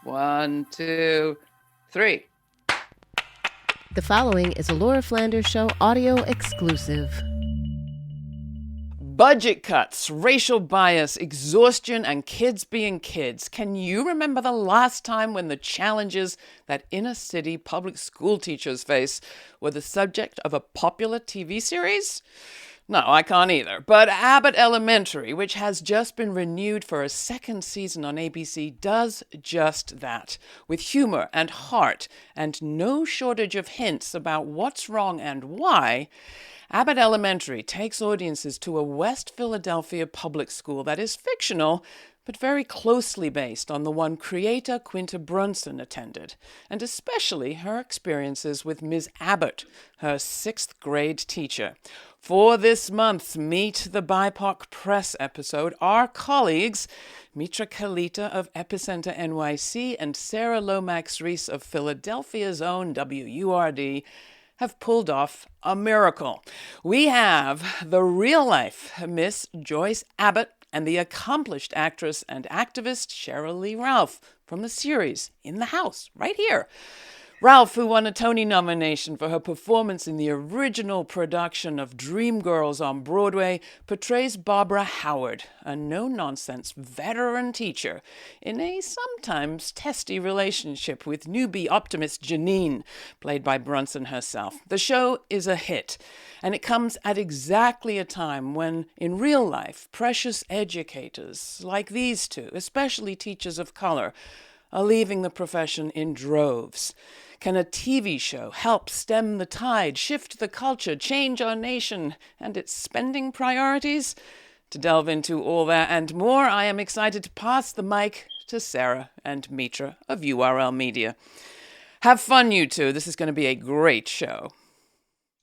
1, 2, 3. The following is a Laura Flanders Show audio exclusive. Budget cuts, racial bias, exhaustion, and kids being kids. Can you remember the last time when the challenges that inner city public school teachers face were the subject of a popular TV series? No, I can't either. But Abbott Elementary, which has just been renewed for a second season on ABC, does just that. With humor and heart and no shortage of hints about what's wrong and why, Abbott Elementary takes audiences to a West Philadelphia public school that is fictional, but very closely based on the one creator Quinta Brunson attended, and especially her experiences with Ms. Abbott, her 6th grade teacher. For this month's Meet The BIPOC Press episode, our colleagues, Mitra Kalita of Epicenter NYC and Sara Lomax-Reese of Philadelphia's own WURD, have pulled off a miracle. We have the real-life Miss Joyce Abbott and the accomplished actress and activist Sheryl Lee Ralph from the series In the House, right here. Ralph, who won a Tony nomination for her performance in the original production of Dreamgirls on Broadway, portrays Barbara Howard, a no-nonsense veteran teacher, in a sometimes testy relationship with newbie optimist Janine, played by Brunson herself. The show is a hit, and it comes at exactly a time when, in real life, precious educators like these two, especially teachers of color, are leaving the profession in droves. Can a TV show help stem the tide, shift the culture, change our nation and its spending priorities? To delve into all that and more, I am excited to pass the mic to Sara and Mitra of URL Media. Have fun, you two. This is going to be a great show.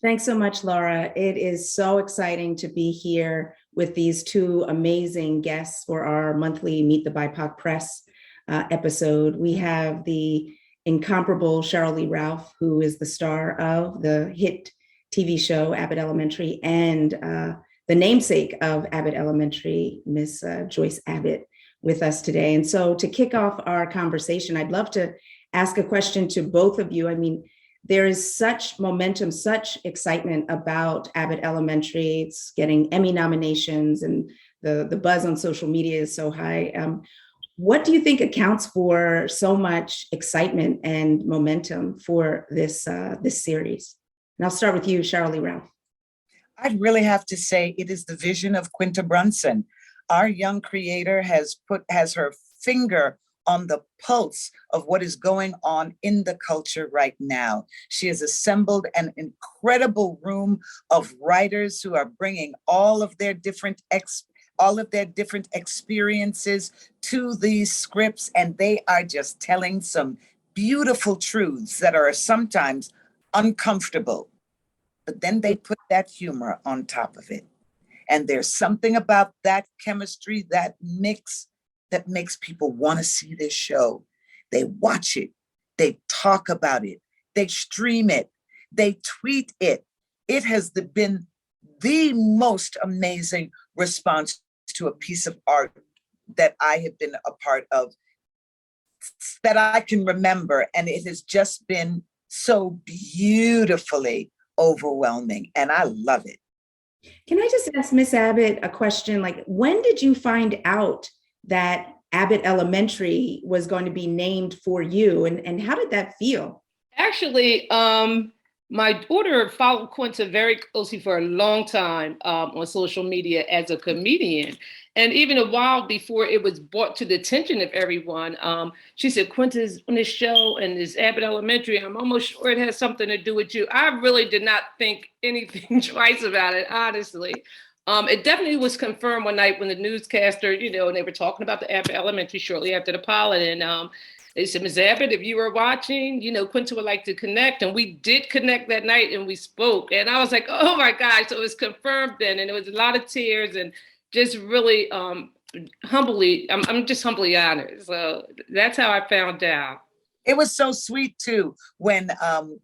Thanks so much, Laura. It is so exciting to be here with these two amazing guests for our monthly Meet the BIPOC Press episode. We have the incomparable Sheryl Lee Ralph, who is the star of the hit TV show Abbott Elementary, and the namesake of Abbott Elementary, Miss Joyce Abbott, with us today. And so to kick off our conversation, I'd love to ask a question to both of you. I mean, there is such momentum, such excitement about Abbott Elementary. It's getting Emmy nominations and the buzz on social media is so high. What do you think accounts for so much excitement and momentum for this series? And I'll start with you, Sheryl Lee Ralph. I'd really have to say it is the vision of Quinta Brunson. Our young creator has her finger on the pulse of what is going on in the culture right now. She has assembled an incredible room of writers who are bringing all of their different experiences to these scripts, and they are just telling some beautiful truths that are sometimes uncomfortable, but then they put that humor on top of it. And there's something about that chemistry, that mix, that makes people want to see this show. They watch it, they talk about it, they stream it, they tweet it. It has been the most amazing response to a piece of art that I have been a part of, that I can remember. And it has just been so beautifully overwhelming, and I love it. Can I just ask Miss Abbott a question? Like, when did you find out that Abbott Elementary was going to be named for you, and how did that feel? Actually, my daughter followed Quinta very closely for a long time on social media as a comedian. And even a while before it was brought to the attention of everyone, she said, Quinta's on this show and this Abbott Elementary. I'm almost sure it has something to do with you. I really did not think anything twice about it, honestly. It definitely was confirmed one night when the newscaster, and they were talking about the Abbott Elementary shortly after the pilot. And they said, Ms. Abbott, if you were watching, Quinta would like to connect. And we did connect that night and we spoke. And I was like, oh my gosh. So it was confirmed then. And it was a lot of tears and just really humbly, I'm just humbly honored. So that's how I found out. It was so sweet too when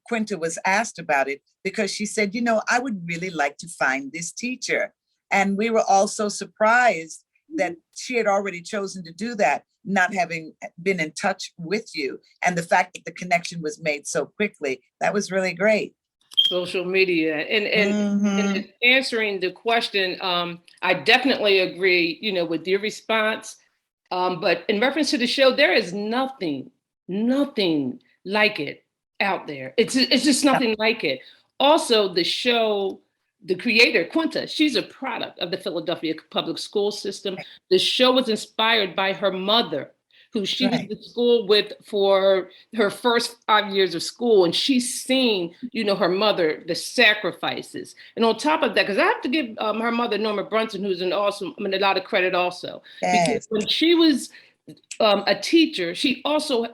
Quinta was asked about it, because she said, I would really like to find this teacher. And we were all so surprised that she had already chosen to do that. not having been in touch with you. And the fact that the connection was made so quickly, that was really great. Social media. And answering the question, I definitely agree, with your response. But in reference to the show, there is nothing like it out there. It's just nothing like it. Also, the show, the creator, Quinta, she's a product of the Philadelphia public school system. The show was inspired by her mother, who she was in school with for her first 5 years of school. And she's seen, her mother, the sacrifices. And on top of that, because I have to give her mother, Norma Brunson, who's a lot of credit also. Yes. Because when she was a teacher,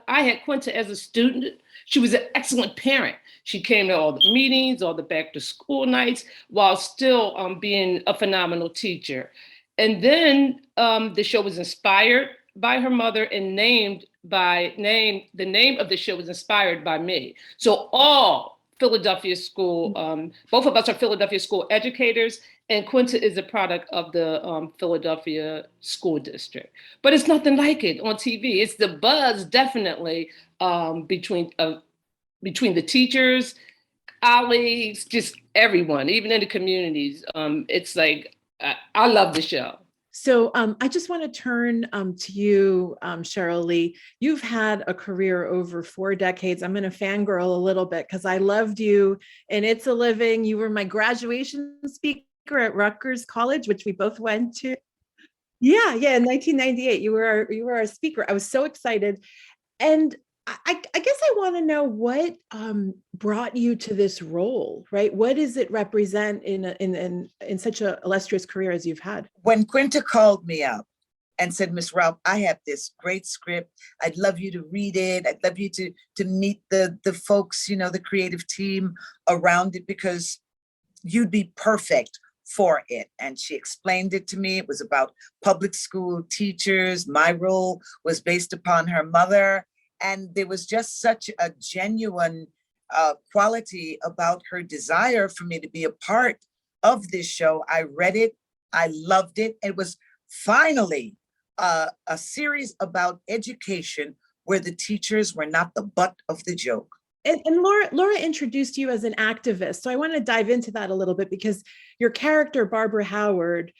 I had Quinta as a student. She was an excellent parent. She came to all the meetings, all the back to school nights, while still being a phenomenal teacher. And then the show was inspired by her mother and the name of the show was inspired by me. So all Philadelphia school, both of us are Philadelphia school educators, and Quinta is a product of the Philadelphia school district. But it's nothing like it on TV. It's the buzz, definitely, between the teachers, colleagues, just everyone, even in the communities. It's like, I love the show. So I just want to turn to you, Sheryl Lee. You've had a career over 4 decades. I'm going to fangirl a little bit because I loved you in It's a Living. You were my graduation speaker at Rutgers College, which we both went to. Yeah, in 1998, you were our speaker. I was so excited. And I guess I want to know what brought you to this role, right? What does it represent in such an illustrious career as you've had? When Quinta called me up and said, Miss Ralph, I have this great script. I'd love you to read it. I'd love you to meet the folks, the creative team around it, because you'd be perfect for it. And she explained it to me. It was about public school teachers. My role was based upon her mother. And there was just such a genuine quality about her desire for me to be a part of this show. I read it. I loved it. It was finally a series about education where the teachers were not the butt of the joke. And Laura introduced you as an activist. So I want to dive into that a little bit, because your character, Barbara Howard,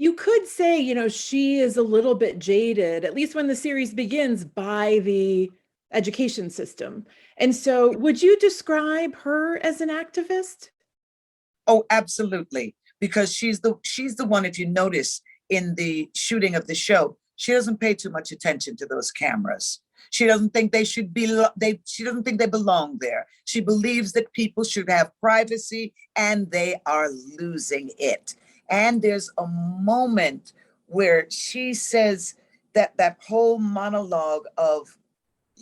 you could say, she is a little bit jaded, at least when the series begins, by the education system. And so would you describe her as an activist? Oh, absolutely. Because she's the one, if you notice in the shooting of the show, she doesn't pay too much attention to those cameras. She doesn't think she doesn't think they belong there. She believes that people should have privacy, and they are losing it. And there's a moment where she says that whole monologue of,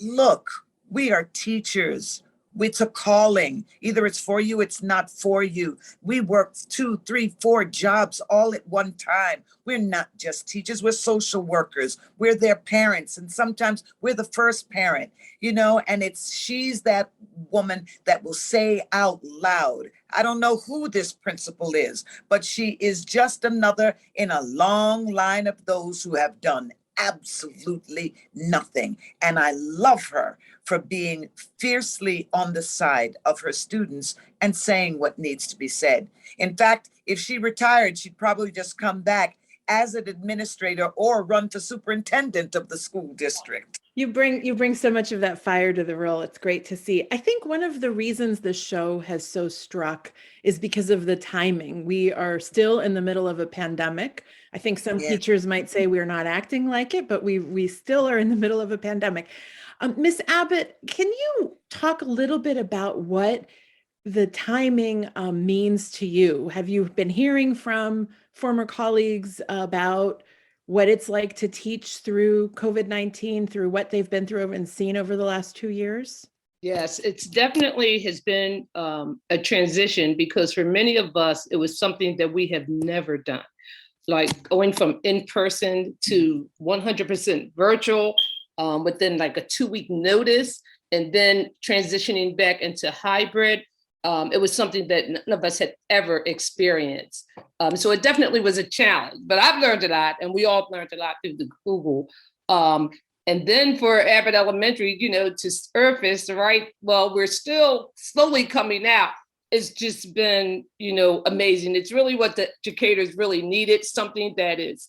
look, we are teachers. It's a calling. Either it's for you, it's not for you. We work 2, 3, 4 jobs all at one time. We're not just teachers, we're social workers. We're their parents. And sometimes we're the first parent, and she's that woman that will say out loud, I don't know who this principal is, but she is just another in a long line of those who have done absolutely nothing. And I love her for being fiercely on the side of her students and saying what needs to be said. In fact, if she retired, she'd probably just come back as an administrator or run for superintendent of the school district. You bring so much of that fire to the role. It's great to see. I think one of the reasons the show has so struck is because of the timing. We are still in the middle of a pandemic. I think some teachers might say we're not acting like it, but we still are in the middle of a pandemic. Ms. Abbott, can you talk a little bit about what the timing means to you? Have you been hearing from former colleagues about what it's like to teach through COVID-19, through what they've been through and seen over the last 2 years? Yes, it's definitely has been a transition, because for many of us, it was something that we have never done. Like going from in-person to 100% virtual within like a 2-week notice, and then transitioning back into hybrid. It was something that none of us had ever experienced. So it definitely was a challenge, but I've learned a lot, and we all learned a lot through the Google And then for Abbott Elementary, to surface, right? Well, we're still slowly coming out. It's just been, amazing. It's really what the educators really needed, something that is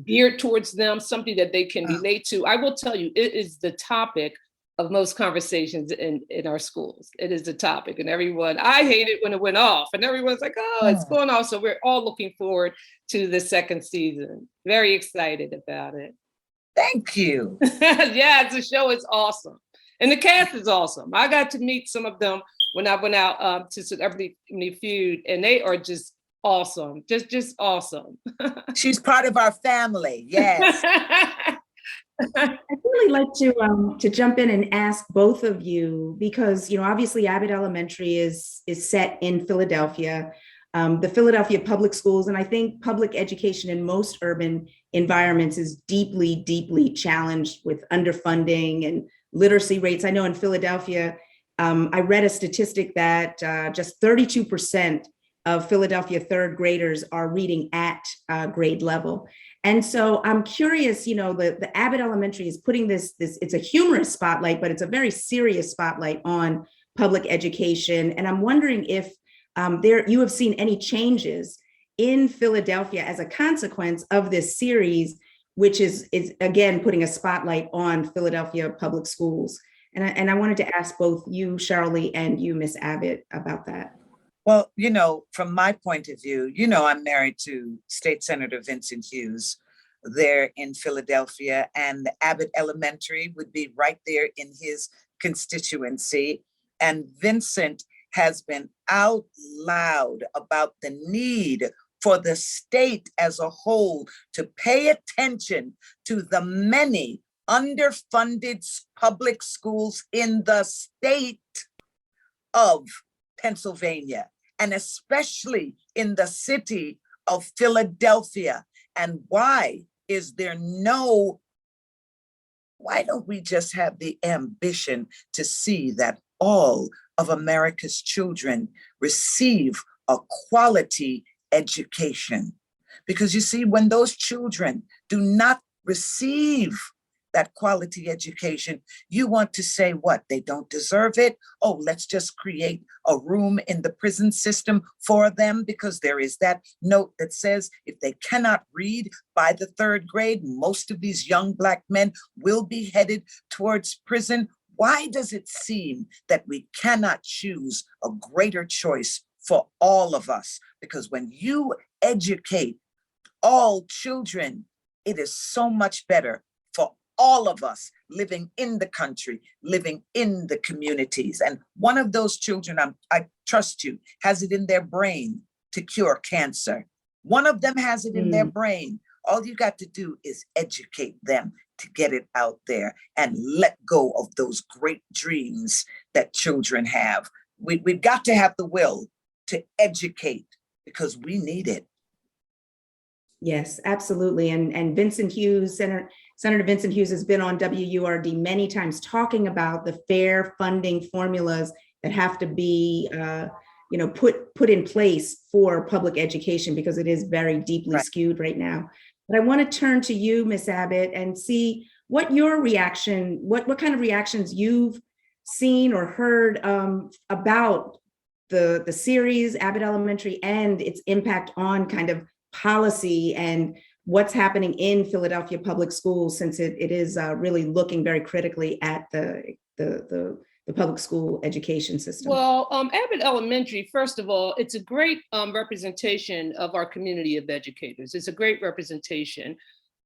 geared towards them, something that they can relate to. I will tell you, it is the topic of most conversations in our schools. It is the topic, and I hate it when it went off, and everyone's like, oh, it's going off. So we're all looking forward to the second season. Very excited about it. Thank you. Yeah, the show is awesome. And the cast is awesome. I got to meet some of them when I went out to Celebrity Feud, and they are just awesome. Just awesome. She's part of our family. Yes. I'd really like to jump in and ask both of you, because obviously Abbott Elementary is set in Philadelphia, the Philadelphia public schools, and I think public education in most urban environments is deeply, deeply challenged with underfunding and literacy rates. I know in Philadelphia, I read a statistic that just 32% of Philadelphia third graders are reading at grade level. And so I'm curious, the Abbott Elementary is putting this, it's a humorous spotlight, but it's a very serious spotlight on public education. And I'm wondering if you have seen any changes in Philadelphia as a consequence of this series, which is again putting a spotlight on Philadelphia public schools. And I wanted to ask both you, Sheryl Lee, and you, Miss Abbott, about that. Well, from my point of view, I'm married to State Senator Vincent Hughes there in Philadelphia, and Abbott Elementary would be right there in his constituency. And Vincent has been out loud about the need for the state as a whole to pay attention to the many underfunded public schools in the state of Pennsylvania, and especially in the city of Philadelphia. And why don't we just have the ambition to see that all of America's children receive a quality education? Because you see, when those children do not receive that quality education, you want to say what? They don't deserve it? Oh, let's just create a room in the prison system for them, because there is that note that says if they cannot read by the third grade, most of these young Black men will be headed towards prison. Why does it seem that we cannot choose a greater choice for all of us? Because when you educate all children, it is so much better for all of us living in the country, living in the communities. And one of those children, I trust you, has it in their brain to cure cancer. One of them has it in their brain. All you got to do is educate them to get it out there and let go of those great dreams that children have. We've got to have the will to educate, because we need it. Yes, absolutely. And Vincent Hughes, Senator Vincent Hughes has been on WURD many times talking about the fair funding formulas that have to be put in place for public education, because it is very deeply skewed right now. But I want to turn to you, Miss Abbott, and see what your reaction, what kind of reactions you've seen or heard about the series Abbott Elementary and its impact on kind of policy and what's happening in Philadelphia public schools, since it is really looking very critically at the public school education system. Well, Abbott Elementary, first of all, it's a great representation of our community of educators. It's a great representation.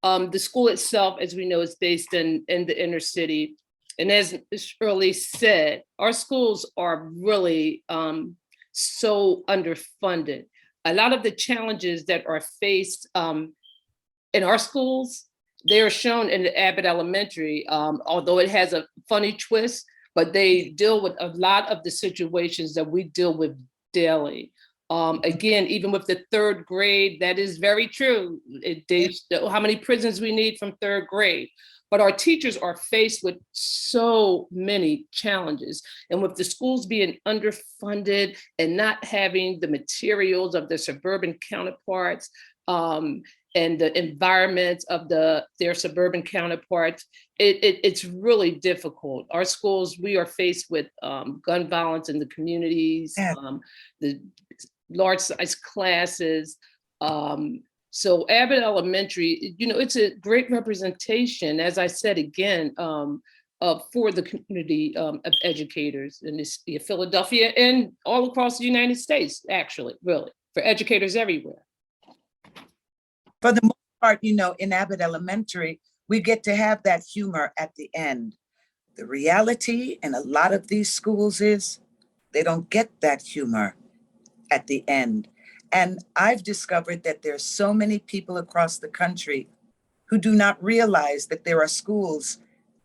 The school itself, as we know, is based in the inner city. And as Sheryl said, our schools are really so underfunded. A lot of the challenges that are faced in our schools, they are shown in the Abbott Elementary, although it has a funny twist, but they deal with a lot of the situations that we deal with daily. Again, even with the third grade, that is very true. How many prisons we need from third grade. But our teachers are faced with so many challenges. And with the schools being underfunded and not having the materials of their suburban counterparts, and the environments of their suburban counterparts, it's really difficult. Our schools, we are faced with gun violence in the communities, the large size classes. So Abbott Elementary, it's a great representation, as I said again, for the community of educators in Philadelphia and all across the United States, actually, really, for educators everywhere. For the most part, in Abbott Elementary, we get to have that humor at the end. The reality in a lot of these schools is they don't get that humor at the end. And I've discovered that there's so many people across the country who do not realize that there are schools,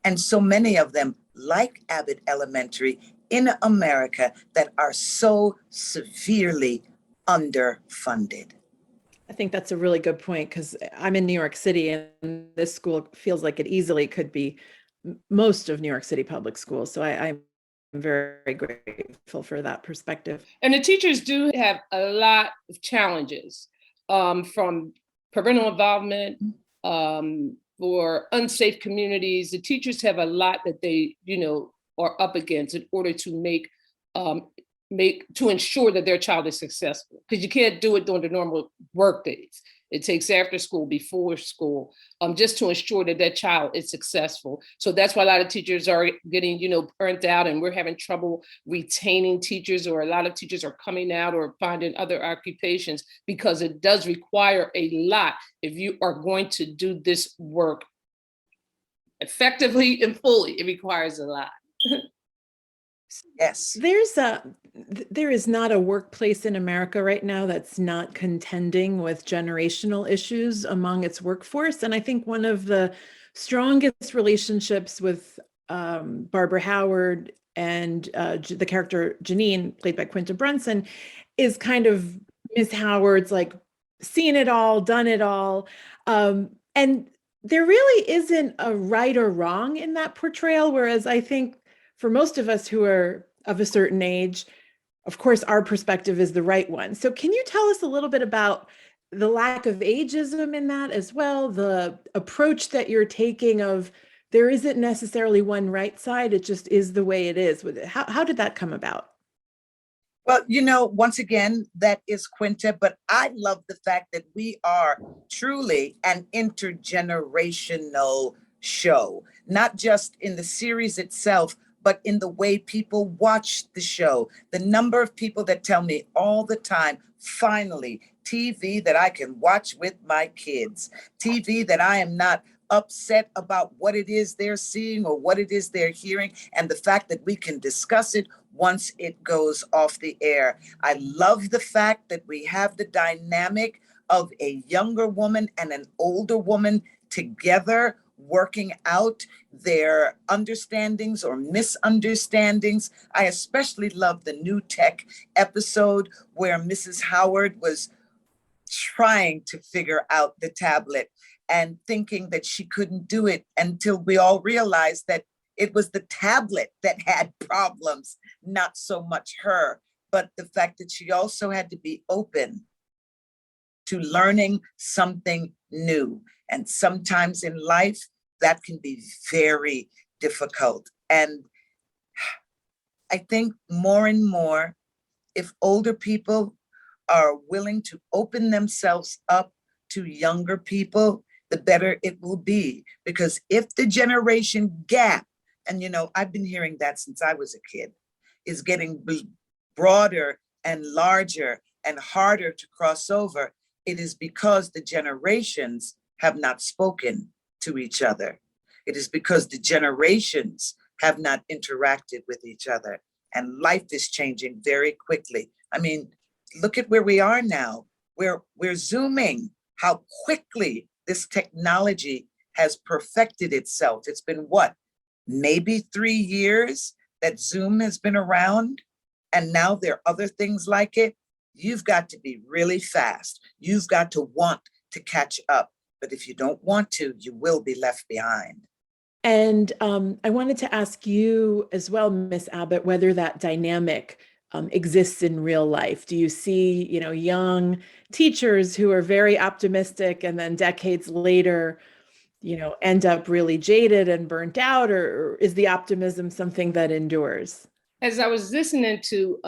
and so many of them, like Abbott Elementary in America, that are so severely underfunded. I think that's a really good point, because I'm in New York City, and this school feels like it easily could be most of New York City public schools. So I'm very grateful for that perspective. And the teachers do have a lot of challenges, from parental involvement, for unsafe communities. The teachers have a lot that they, are up against in order to to ensure that their child is successful, because you can't do it during the normal work days. It takes after school, before school, just to ensure that that child is successful. So that's why a lot of teachers are getting, burnt out, and we're having trouble retaining teachers, or a lot of teachers are coming out or finding other occupations, because it does require a lot. If you are going to do this work effectively and fully, it requires a lot. Yes. There is not a workplace in America right now that's not contending with generational issues among its workforce. And I think one of the strongest relationships with Barbara Howard and the character Janine, played by Quinta Brunson, is kind of Miss Howard's like seen it all, done it all. And there really isn't a right or wrong in that portrayal. Whereas I think for most of us who are of a certain age, of course, our perspective is the right one. So can you tell us a little bit about the lack of ageism in that as well, the approach that you're taking of there isn't necessarily one right side, it just is the way it is. How did that come about? Well, once again, that is Quinta, but I love the fact that we are truly an intergenerational show, not just in the series itself, but in the way people watch the show. The number of people that tell me all the time, finally, TV that I can watch with my kids, TV that I am not upset about what it is they're seeing or what it is they're hearing, and the fact that we can discuss it once it goes off the air. I love the fact that we have the dynamic of a younger woman and an older woman together, working out their understandings or misunderstandings. I especially love the new tech episode where Mrs. Howard was trying to figure out the tablet and thinking that she couldn't do it, until we all realized that it was the tablet that had problems, not so much her. But the fact that she also had to be open to learning something new. And sometimes in life, that can be very difficult. And I think more and more, if older people are willing to open themselves up to younger people, the better it will be. Because if the generation gap, and I've been hearing that since I was a kid, is getting broader and larger and harder to cross over, it is because the generations have not spoken to each other. It is because the generations have not interacted with each other. And life is changing very quickly. I mean, look at where we are now. We're Zooming, how quickly this technology has perfected itself. It's been what, maybe 3 years that Zoom has been around, and now there are other things like it. You've got to be really fast. You've got to want to catch up. But if you don't want to, you will be left behind. And I wanted to ask you as well, Miss Abbott, whether that dynamic exists in real life? Do you see, young teachers who are very optimistic and then decades later, end up really jaded and burnt out, or is the optimism something that endures? As I was listening to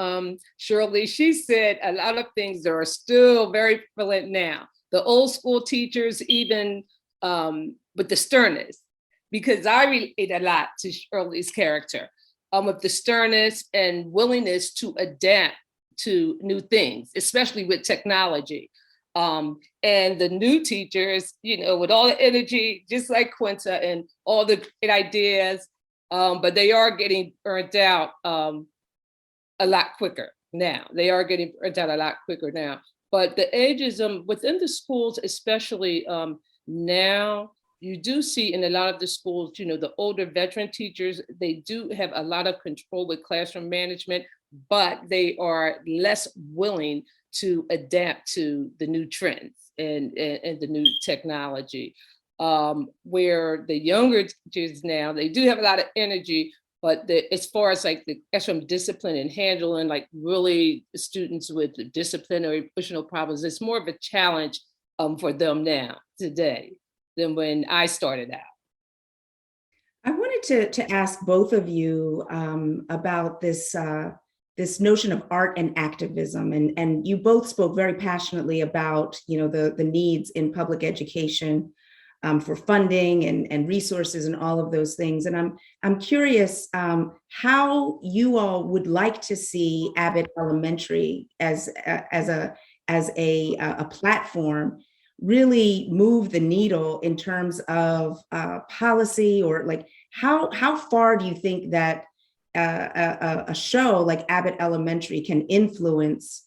Sheryl Lee, she said a lot of things that are still very prevalent now. The old school teachers, even with the sternness, because I relate a lot to Sheryl Lee's character, with the sternness and willingness to adapt to new things, especially with technology. And the new teachers, with all the energy, just like Quinta, and all the great ideas, but they are getting burnt out a lot quicker now. They are getting burnt out a lot quicker now. But the ageism within the schools, especially now, you do see in a lot of the schools, the older veteran teachers, they do have a lot of control with classroom management, but they are less willing to adapt to the new trends and the new technology. Where the younger teachers now, they do have a lot of energy, but as far as like the classroom discipline and handling like really students with disciplinary emotional problems, it's more of a challenge for them now today than when I started out. I wanted to ask both of you about this this notion of art and activism, and you both spoke very passionately about the needs in public education for funding and resources and all of those things. And I'm curious how you all would like to see Abbott Elementary as a platform really move the needle in terms of policy, or like how far do you think that a show like Abbott Elementary can influence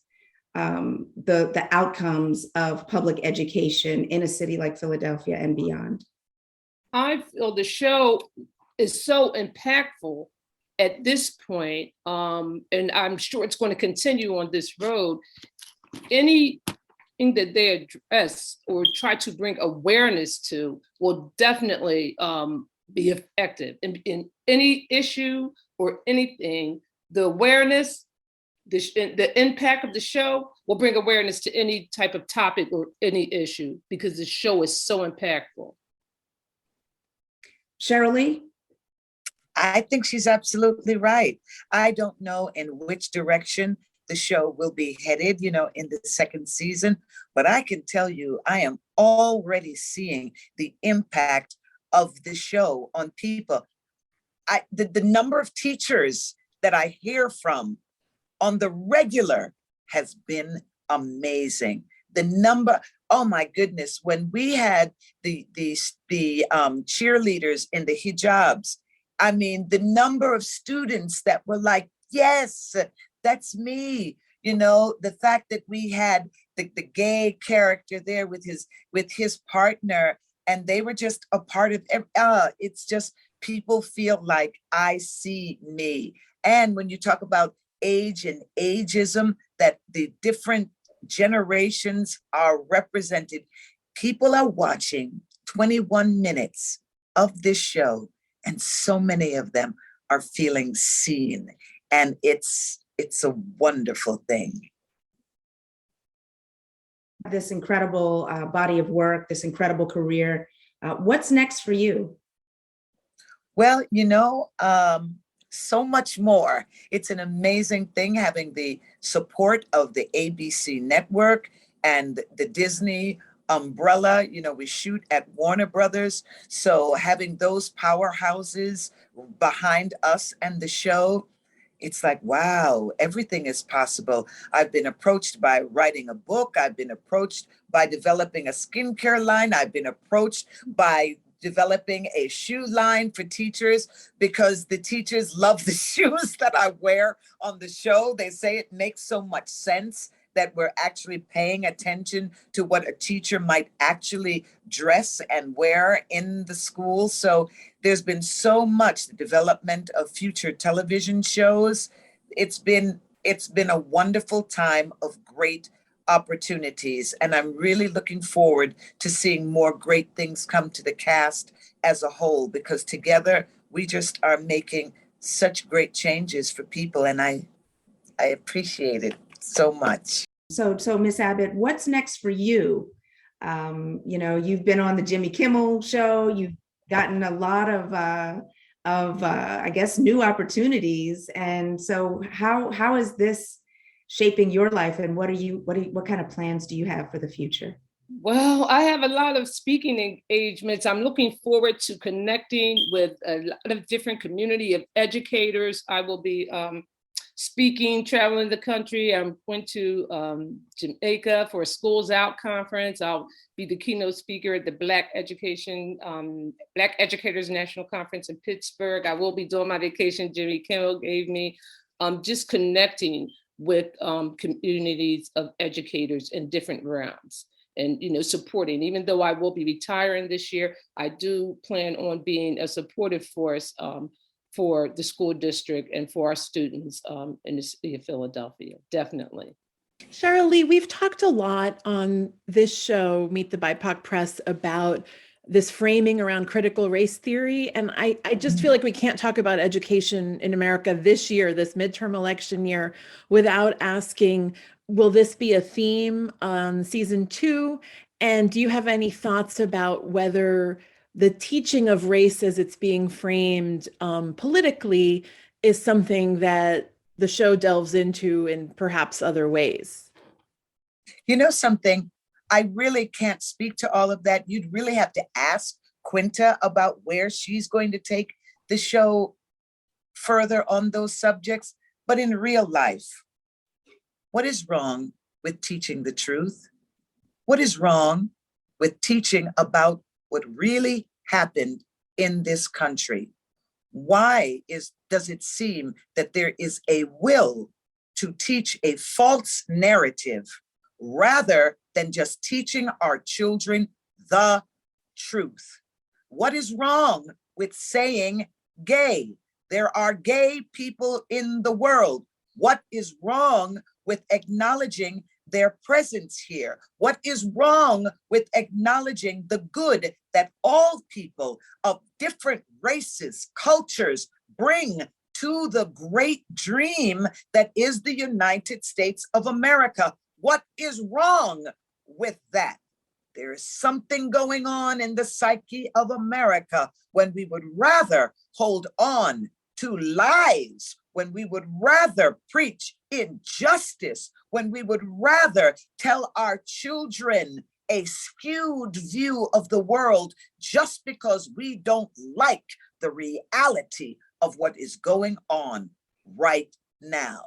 the outcomes of public education in a city like Philadelphia and beyond? I feel the show is so impactful at this point, and I'm sure it's going to continue on this road. Anything that they address or try to bring awareness to will definitely be effective in any issue or anything. The awareness, the impact of the show will bring awareness to any type of topic or any issue, because the show is so impactful. Sheryl Lee? I think she's absolutely right. I don't know in which direction the show will be headed, in the second season, but I can tell you, I am already seeing the impact of the show on people. The number of teachers that I hear from on the regular has been amazing. The number, oh my goodness, when we had the cheerleaders in the hijabs, I mean, the number of students that were like, yes, that's me. The fact that we had the gay character there with his partner, and they were just a part of it's just, people feel like I see me. And when you talk about age and ageism, that the different generations are represented, people are watching 21 minutes of this show, and so many of them are feeling seen. And it's a wonderful thing. This incredible body of work, this incredible career. What's next for you? Well, so much more. It's an amazing thing having the support of the ABC network and the Disney umbrella. We shoot at Warner Brothers. So having those powerhouses behind us and the show, it's like, wow, everything is possible. I've been approached by writing a book. I've been approached by developing a skincare line. I've been approached by developing a shoe line for teachers, because the teachers love the shoes that I wear on the show. They say it makes so much sense that we're actually paying attention to what a teacher might actually dress and wear in the school. So there's been so much, the development of future television shows. It's been a wonderful time of great opportunities. And I'm really looking forward to seeing more great things come to the cast as a whole, because together we just are making such great changes for people. And I appreciate it so much. So Miss Abbott, what's next for you? You've been on the Jimmy Kimmel show. You've gotten a lot of I guess, new opportunities. And so, how is this shaping your life? And what kind of plans do you have for the future? Well, I have a lot of speaking engagements. I'm looking forward to connecting with a lot of different community of educators. I will be speaking, traveling the country. I'm going to Jamaica for a Schools Out conference. I'll be the keynote speaker at the Black Educators National Conference in Pittsburgh. I will be doing my vacation Jimmy Kimmel gave me, just connecting with communities of educators in different realms. And supporting, even though I will be retiring this year, I do plan on being a supportive force for the school district and for our students in the city of Philadelphia, definitely. Sheryl Lee, we've talked a lot on this show, Meet the BIPOC Press, about this framing around critical race theory. And I just feel like we can't talk about education in America this year, this midterm election year, without asking, will this be a theme on season 2? And do you have any thoughts about whether the teaching of race as it's being framed politically is something that the show delves into in perhaps other ways? You know something? I really can't speak to all of that. You'd really have to ask Quinta about where she's going to take the show further on those subjects. But in real life, what is wrong with teaching the truth? What is wrong with teaching about what really happened in this country? Why does it seem that there is a will to teach a false narrative rather than just teaching our children the truth? What is wrong with saying gay? There are gay people in the world. What is wrong with acknowledging their presence here? What is wrong with acknowledging the good that all people of different races, cultures bring to the great dream that is the United States of America? What is wrong with that? There is something going on in the psyche of America when we would rather hold on to lies, when we would rather preach injustice, when we would rather tell our children a skewed view of the world just because we don't like the reality of what is going on right now.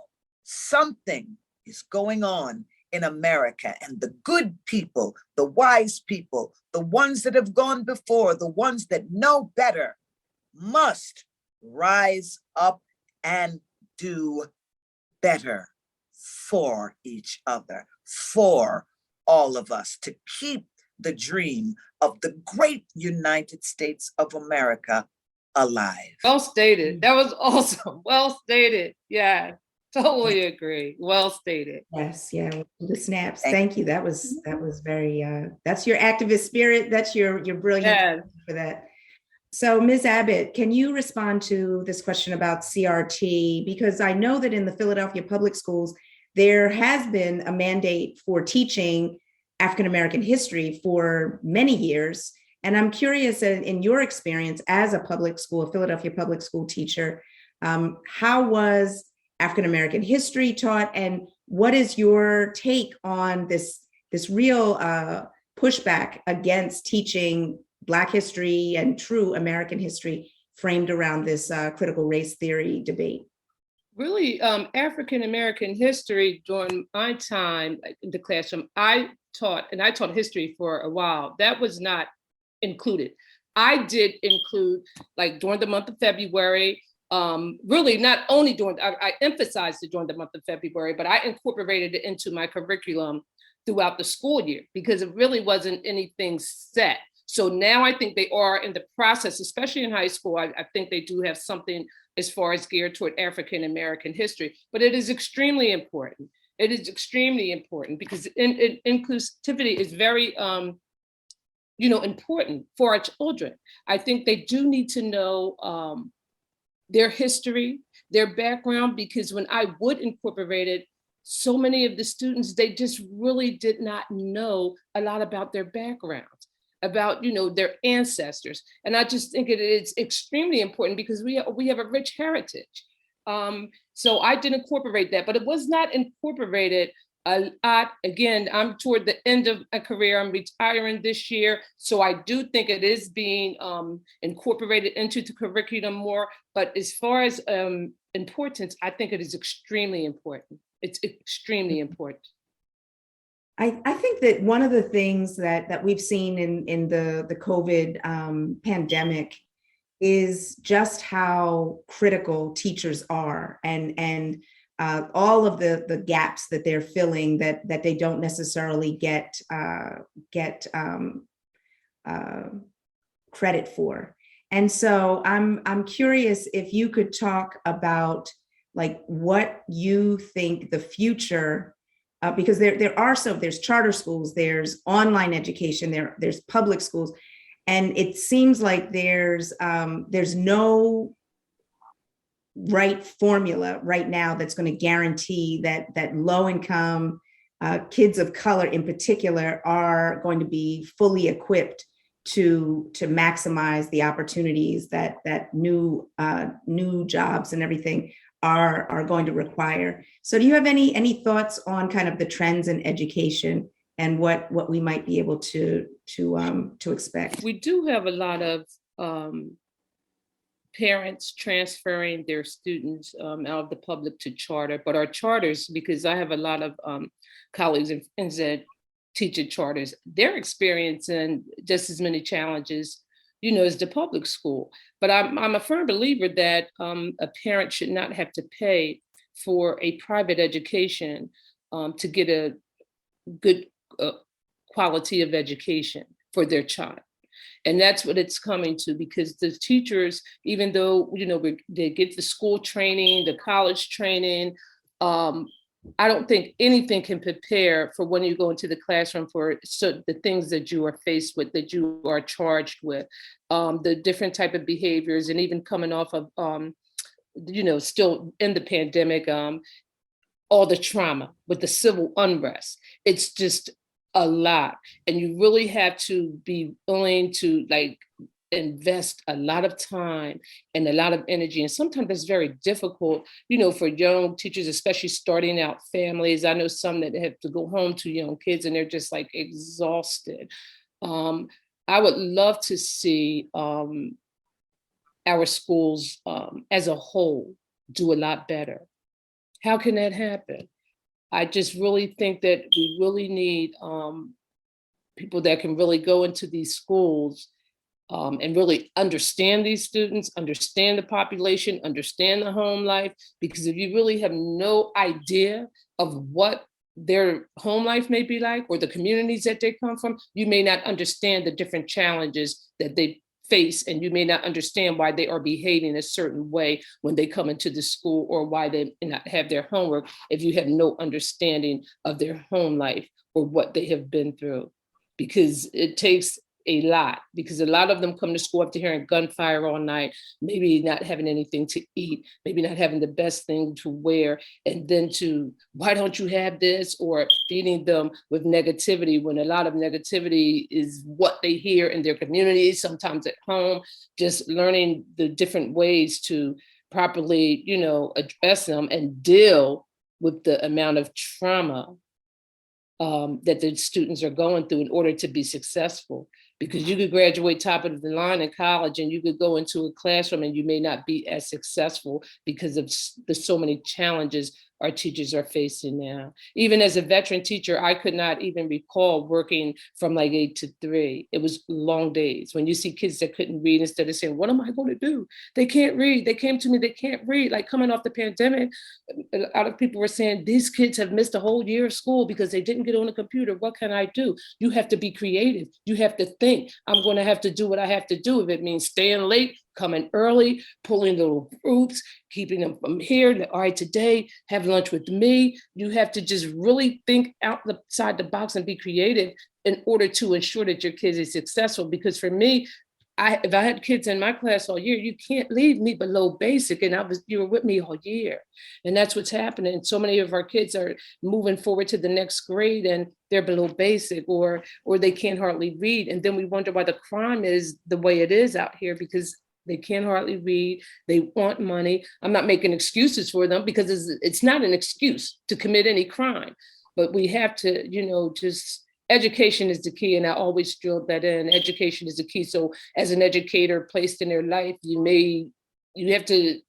Something is going on in America, and the good people, the wise people, the ones that have gone before, the ones that know better, must rise up and do better for each other, for all of us, to keep the dream of the great United States of America alive. Well stated. That was awesome. Well stated. Yeah, totally agree. Well stated. Yes, yeah, the snaps. Thank you. That was very that's your activist spirit. That's your brilliant. Yes. For that. So, Ms. Abbott, can you respond to this question about CRT? Because I know that in the Philadelphia public schools, there has been a mandate for teaching African-American history for many years. And I'm curious, in your experience as a Philadelphia public school teacher, how was African-American history taught? And what is your take on this real pushback against teaching Black history and true American history framed around this critical race theory debate? Really, African-American history during my time in the classroom, I taught history for a while. That was not included. I did include, like during the month of February, really not only I emphasized it during the month of February, but I incorporated it into my curriculum throughout the school year because it really wasn't anything set. So now I think they are in the process, especially in high school. I think they do have something as far as geared toward African-American history, but it is extremely important. It is extremely important because inclusivity is very, important for our children. I think they do need to know their history, their background, because when I would incorporate it, so many of the students, they just really did not know a lot about their backgrounds, about, their ancestors. And I just think it is extremely important because we have a rich heritage. So I did incorporate that, but it was not incorporated a lot. Again, I'm toward the end of my career. I'm retiring this year. So I do think it is being incorporated into the curriculum more. But as far as importance, I think it is extremely important. It's extremely important. I think that one of the things that we've seen in the COVID pandemic is just how critical teachers are, and all of the gaps that they're filling that they don't necessarily get credit for. And so I'm curious if you could talk about like what you think the future, because there's charter schools, there's online education, there's public schools, and it seems like there's no right formula right now that's going to guarantee that low income kids of color in particular are going to be fully equipped to maximize the opportunities that new jobs and everything are going to require. So do you have any thoughts on kind of the trends in education and what we might be able to expect? We do have a lot of parents transferring their students out of the public to charter, but our charters, because I have a lot of colleagues and friends that teach at charters, they're experiencing just as many challenges, as the public school. But I'm a firm believer that a parent should not have to pay for a private education to get a good quality of education for their child. And that's what it's coming to, because the teachers, even though, they get the school training, the college training, I don't think anything can prepare for when you go into the classroom for the things that you are faced with, that you are charged with, the different type of behaviors, and even coming off of, still in the pandemic, all the trauma with the civil unrest. It's just a lot. And you really have to be willing to invest a lot of time and a lot of energy. And sometimes it's very difficult, for young teachers, especially starting out families. I know some that have to go home to young kids and they're just exhausted. I would love to see our schools as a whole do a lot better. How can that happen? I just really think that we really need people that can really go into these schools and really understand these students, understand the population, understand the home life. Because if you really have no idea of what their home life may be like, or the communities that they come from, you may not understand the different challenges that they face, and you may not understand why they are behaving a certain way when they come into the school, or why they not have their homework if you have no understanding of their home life or what they have been through. Because it takes a lot, because a lot of them come to school after hearing gunfire all night, maybe not having anything to eat, maybe not having the best thing to wear, and then why don't you have this, or feeding them with negativity, when a lot of negativity is what they hear in their communities, sometimes at home. Just learning the different ways to properly, address them and deal with the amount of trauma that the students are going through in order to be successful. Because you could graduate top of the line in college and you could go into a classroom and you may not be as successful because of the so many challenges our teachers are facing now. Even as a veteran teacher, I could not even recall working from 8 to 3. It was long days. When you see kids that couldn't read, instead of saying, what am I going to do? They can't read. They came to me, they can't read. Coming off the pandemic, a lot of people were saying, these kids have missed a whole year of school because they didn't get on a computer. What can I do? You have to be creative. You have to think. I'm going to have to do what I have to do. If it means staying late, coming early, pulling little groups, keeping them from here. All right, today, have lunch with me. You have to just really think outside the box and be creative in order to ensure that your kids is successful. Because for me, if I had kids in my class all year, you can't leave me below basic. And you were with me all year. And that's what's happening. So many of our kids are moving forward to the next grade and they're below basic or they can't hardly read. And then we wonder why the crime is the way it is out here, because they can't hardly read. They want money. I'm not making excuses for them, because it's not an excuse to commit any crime. But we have to, just education is the key. And I always drilled that in. Education is the key. So as an educator placed in their life, you have to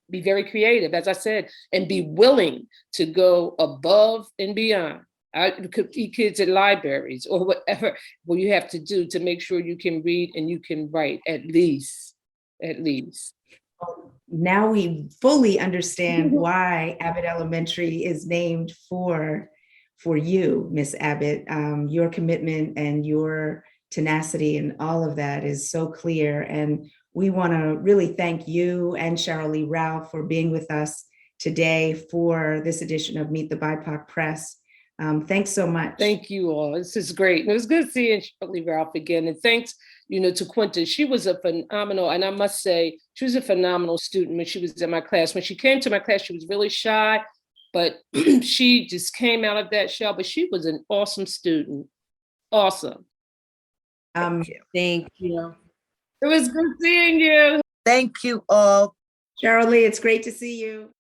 be very creative, as I said, and be willing to go above and beyond. I could be kids at libraries or whatever you have to do to make sure you can read and you can write at least. Now we fully understand why Abbott Elementary is named for you, Miss Abbott. Your commitment and your tenacity and all of that is so clear. And we want to really thank you and Sheryl Lee Ralph for being with us today for this edition of Meet the BIPOC Press. Thanks so much. Thank you all. This is great. And it was good seeing Sheryl Lee Ralph again. And thanks, to Quinta. She was a phenomenal, and I must say, she was a phenomenal student when she was in my class. When she came to my class, she was really shy, but she just came out of that shell. But she was an awesome student. Awesome. Thank you. It was good seeing you. Thank you all. Sheryl Lee, it's great to see you.